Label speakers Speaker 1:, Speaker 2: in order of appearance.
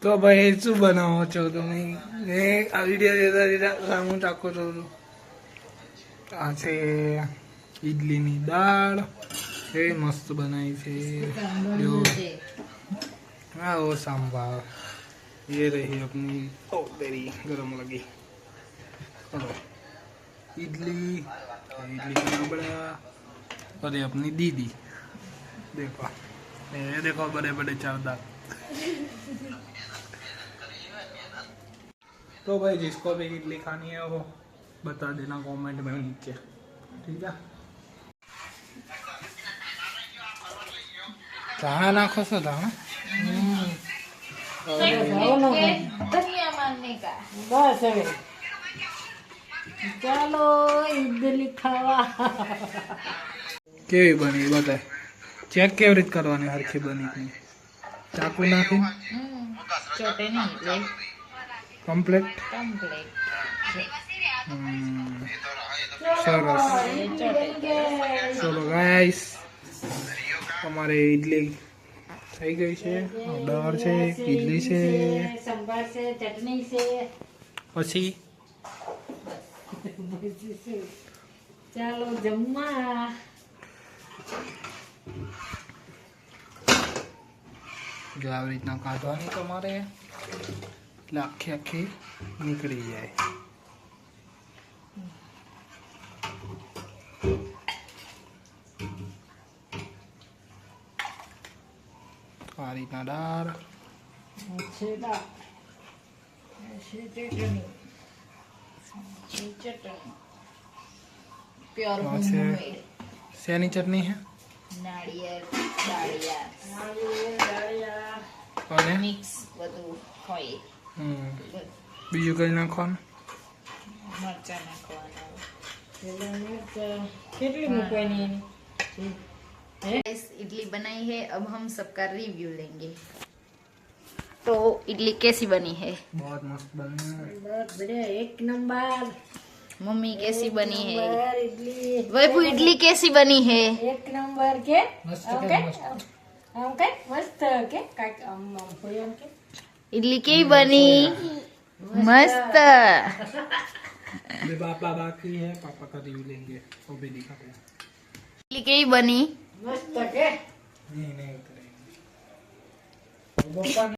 Speaker 1: તો ભાઈ શું બનાવો છો તમે? આ વિડીયો જોતા હું ચાખો છો. આ છે ઈડલીની દાળ, એ મસ્ત બનાવી છે. જો हाँ वो सांभर, ये रही अपनी ओ तेरी गरम लगी इडली करना पड़ेगा. और ये अपनी दीदी देखो, ये देखो बड़े बड़े चार दांत. तो भाई जिसको भी इडली खानी है वो बता देना कमेंट में नीचे, ठीक है. धाना नाखो सो धाना
Speaker 2: धनिया मारने का बस है. चलो इडली खावा.
Speaker 1: केवी बनी बताए. चेक केवी रीत करवानी हरखी बनी की चाकू नाखी
Speaker 2: चोटे नहीं ले
Speaker 1: कम्प्लीट
Speaker 2: कम्प्लीट
Speaker 1: सरस. चलो गाइस, हमारे इडली થઈ ગઈ છે. દાળ છે, ઈડલી છે,
Speaker 2: સંભાર છે, ચટણી છે.
Speaker 1: પછી
Speaker 2: ચાલો જમવા.
Speaker 1: જો આવી રીતના કાઢવાની તમારે, એટલે આખી આખી નીકળી જાય. આ રીતના દાળ
Speaker 2: છે દાળ છે ચટણી પ્યોર
Speaker 1: આ છે
Speaker 2: હોમમેડ
Speaker 1: શેની ચટણી છે?
Speaker 2: નાળિયેર દાળિયા
Speaker 1: અને
Speaker 2: મિક્સ બધું હોય.
Speaker 1: બીજું કઈ નાખવાનું?
Speaker 2: મરચાં નાખવાના. કેટલી મૂકવાની? इडली बनाई है, अब हम सबका रिव्यू लेंगे. तो इडली कैसी बनी है?
Speaker 1: बहुत मस्त बनी है,
Speaker 2: बहुत बढ़िया, एक नंबर. मम्मी कैसी बनी है?
Speaker 3: इडली
Speaker 2: वैभू इडली कैसी बनी है?
Speaker 3: एक नंबर के
Speaker 1: मस्त
Speaker 3: ओके
Speaker 1: के मस्त.
Speaker 3: ओके मस्त के काट के
Speaker 2: इडली की बनी मस्त.
Speaker 1: अभी पापा बाकी है, पापा का रिव्यू लेंगे, वो भी दिखाते हैं.
Speaker 2: इडली की बनी
Speaker 3: मस्त के
Speaker 1: नहीं नहीं उतरेंगे. वो पापा